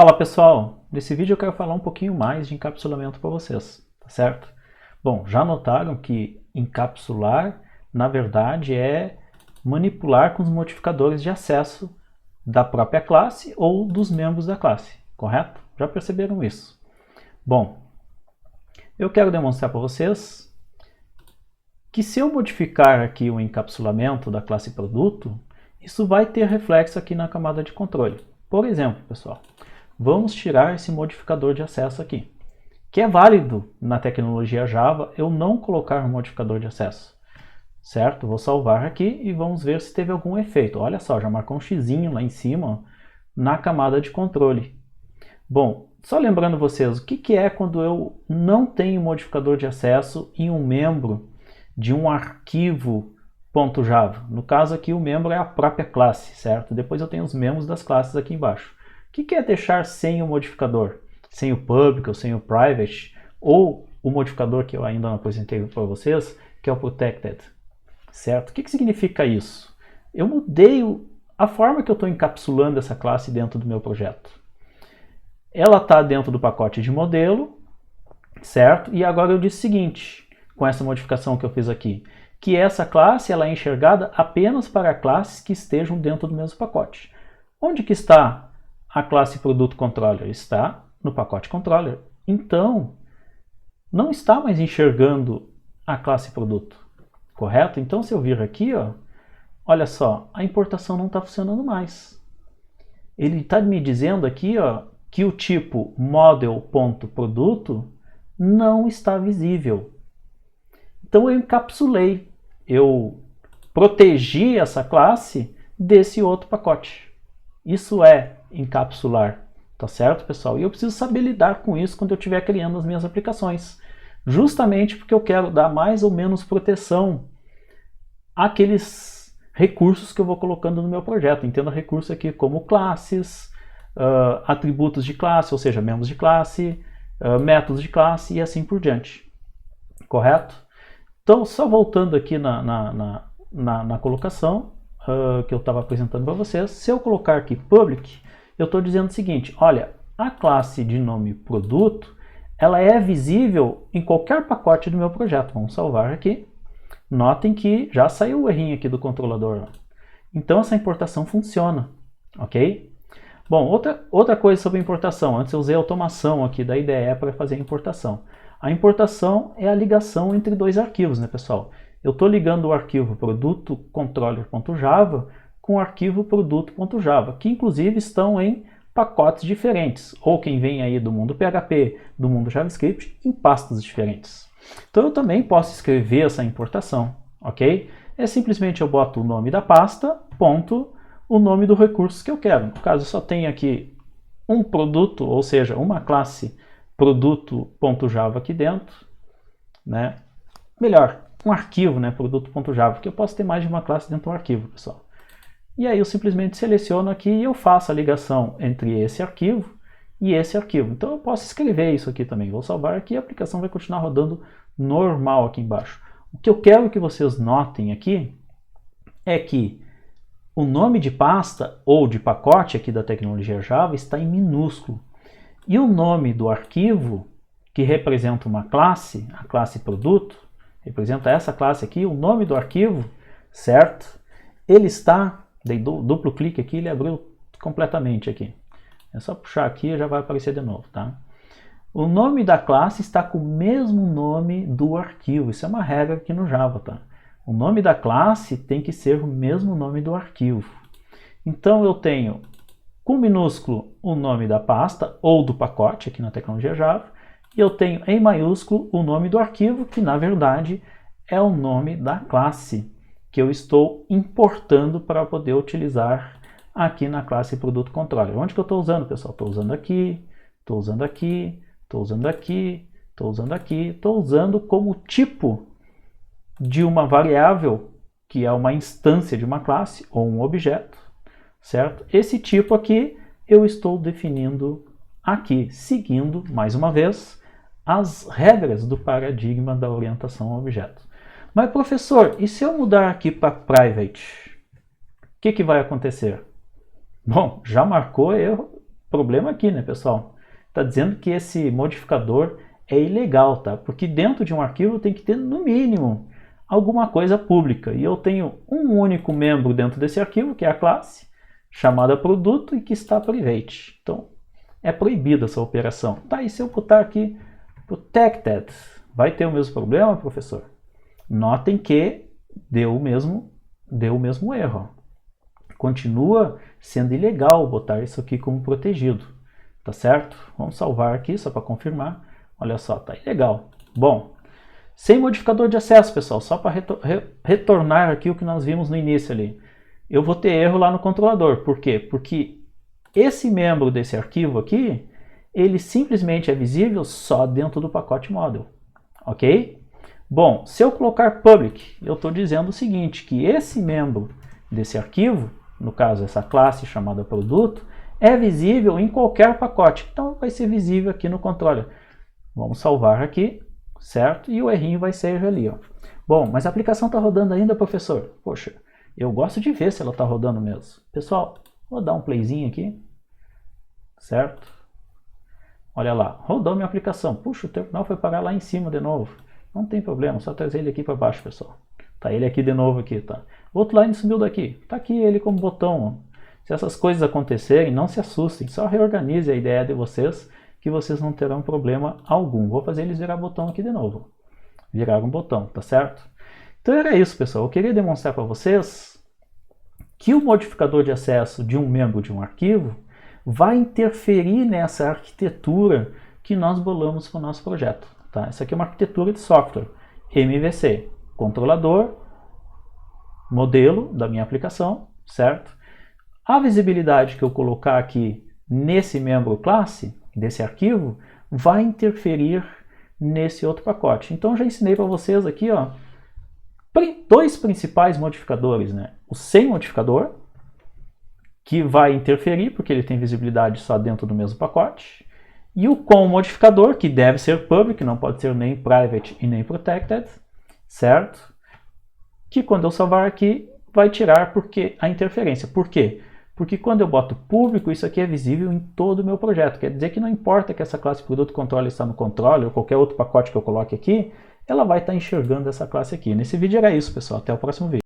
Fala pessoal, nesse vídeo eu quero falar um pouquinho mais de encapsulamento para vocês, tá certo? Bom, já notaram que encapsular na verdade é manipular com os modificadores de acesso da própria classe ou dos membros da classe, correto? Já perceberam isso? Bom, eu quero demonstrar para vocês que se eu modificar aqui o encapsulamento da classe produto, isso vai ter reflexo aqui na camada de controle. Por exemplo, pessoal, vamos tirar esse modificador de acesso aqui, que é válido na tecnologia Java eu não colocar um modificador de acesso, certo? Vou salvar aqui e vamos ver se teve algum efeito. Olha só, já marcou um xizinho lá em cima na camada de controle. Bom, só lembrando vocês, o que é quando eu não tenho modificador de acesso em um membro de um arquivo .java? No caso aqui o membro é a própria classe, certo? Depois eu tenho os membros das classes aqui embaixo. O que é deixar sem o modificador? Sem o public ou sem o private, ou o modificador que eu ainda não apresentei para vocês, que é o protected, certo? O que significa isso? Eu mudei a forma que eu estou encapsulando essa classe dentro do meu projeto. Ela está dentro do pacote de modelo, certo? E agora eu disse o seguinte, com essa modificação que eu fiz aqui, que essa classe ela é enxergada apenas para classes que estejam dentro do mesmo pacote. Onde que está a classe produto controller? Está no pacote controller. Então, não está mais enxergando a classe produto, correto? Então, se eu vir aqui, ó, olha só, a importação não está funcionando mais. Ele está me dizendo aqui, ó, que o tipo model.produto não está visível. Então eu encapsulei, eu protegi essa classe desse outro pacote. Isso é encapsular, tá certo, pessoal? E eu preciso saber lidar com isso quando eu estiver criando as minhas aplicações. Justamente porque eu quero dar mais ou menos proteção àqueles recursos que eu vou colocando no meu projeto. Entenda recurso aqui como classes, atributos de classe, ou seja, membros de classe, métodos de classe e assim por diante. Correto? Então, só voltando aqui na colocação que eu estava apresentando para vocês, se eu colocar aqui public, eu estou dizendo o seguinte, olha, a classe de nome produto, ela é visível em qualquer pacote do meu projeto. Vamos salvar aqui. Notem que já saiu o errinho aqui do controlador. Então, essa importação funciona, ok? Bom, outra coisa sobre importação. Antes eu usei a automação aqui da IDE para fazer a importação. A importação é a ligação entre dois arquivos, né, pessoal? Eu estou ligando o arquivo produto.controller.java com o arquivo produto.java, que inclusive estão em pacotes diferentes, ou quem vem aí do mundo PHP, do mundo JavaScript, em pastas diferentes. Então eu também posso escrever essa importação, ok? É simplesmente eu boto o nome da pasta, ponto, o nome do recurso que eu quero. No caso, eu só tenho aqui um produto, ou seja, uma classe produto.java aqui dentro, né? Melhor, um arquivo, né? Produto.java, porque eu posso ter mais de uma classe dentro do arquivo, pessoal. E aí eu simplesmente seleciono aqui e eu faço a ligação entre esse arquivo e esse arquivo. Então eu posso escrever isso aqui também. Vou salvar aqui e a aplicação vai continuar rodando normal aqui embaixo. O que eu quero que vocês notem aqui é que o nome de pasta ou de pacote aqui da tecnologia Java está em minúsculo. E o nome do arquivo, que representa uma classe, a classe produto, representa essa classe aqui, o nome do arquivo, certo? Ele está, dei duplo clique aqui, ele abriu completamente aqui. É só puxar aqui e já vai aparecer de novo, tá? O nome da classe está com o mesmo nome do arquivo, isso é uma regra aqui no Java, tá? O nome da classe tem que ser o mesmo nome do arquivo. Então eu tenho com minúsculo o nome da pasta ou do pacote aqui na tecnologia Java, e eu tenho em maiúsculo o nome do arquivo, que na verdade é o nome da classe que eu estou importando para poder utilizar aqui na classe produto controller. Onde que eu estou usando, pessoal? Estou usando aqui, estou usando aqui, estou usando aqui, estou usando aqui, estou usando como tipo de uma variável que é uma instância de uma classe ou um objeto, certo? Esse tipo aqui eu estou definindo aqui, seguindo, mais uma vez, as regras do paradigma da orientação a objetos. Mas, professor, e se eu mudar aqui para private? O que vai acontecer? Bom, já marcou erro problema aqui, né, pessoal? Está dizendo que esse modificador é ilegal, tá? Porque dentro de um arquivo tem que ter, no mínimo, alguma coisa pública. E eu tenho um único membro dentro desse arquivo, que é a classe, chamada produto e que está private. Então, é proibida essa operação. Tá, e se eu botar aqui protected, vai ter o mesmo problema, professor? Notem que deu o mesmo erro. Continua sendo ilegal botar isso aqui como protegido, tá certo? Vamos salvar aqui só para confirmar. Olha só, tá ilegal. Bom, sem modificador de acesso, pessoal, só para retornar aqui o que nós vimos no início ali. Eu vou ter erro lá no controlador. Por quê? Porque esse membro desse arquivo aqui, ele simplesmente é visível só dentro do pacote model, ok? Bom, se eu colocar public, eu estou dizendo o seguinte, que esse membro desse arquivo, no caso essa classe chamada produto, é visível em qualquer pacote. Então vai ser visível aqui no controller. Vamos salvar aqui, certo? E o errinho vai ser ali, ó. Bom, mas a aplicação está rodando ainda, professor? Poxa, eu gosto de ver se ela está rodando mesmo. Pessoal, vou dar um playzinho aqui, certo? Olha lá, rodou minha aplicação. Puxa, o terminal foi parar lá em cima de novo. Não tem problema, só trazer ele aqui para baixo, pessoal. Tá ele aqui de novo aqui, tá? O outro line sumiu daqui. Tá aqui ele como botão, ó. Se essas coisas acontecerem, não se assustem. Só reorganize a ideia de vocês, que vocês não terão problema algum. Vou fazer eles virar botão aqui de novo. Virar um botão, tá certo? Então era isso, pessoal. Eu queria demonstrar para vocês que o modificador de acesso de um membro de um arquivo vai interferir nessa arquitetura que nós bolamos para o nosso projeto. Tá? Essa aqui é uma arquitetura de software, MVC, controlador, modelo da minha aplicação, certo? A visibilidade que eu colocar aqui nesse membro classe, desse arquivo, vai interferir nesse outro pacote. Então, eu já ensinei para vocês aqui, ó, dois principais modificadores, né? O sem modificador, que vai interferir, porque ele tem visibilidade só dentro do mesmo pacote, e o com modificador, que deve ser public, não pode ser nem private e nem protected, certo? Que quando eu salvar aqui, vai tirar porque a interferência. Por quê? Porque quando eu boto público, isso aqui é visível em todo o meu projeto. Quer dizer que não importa que essa classe produto controller está no controller, ou qualquer outro pacote que eu coloque aqui, ela vai estar enxergando essa classe aqui. Nesse vídeo era isso, pessoal. Até o próximo vídeo.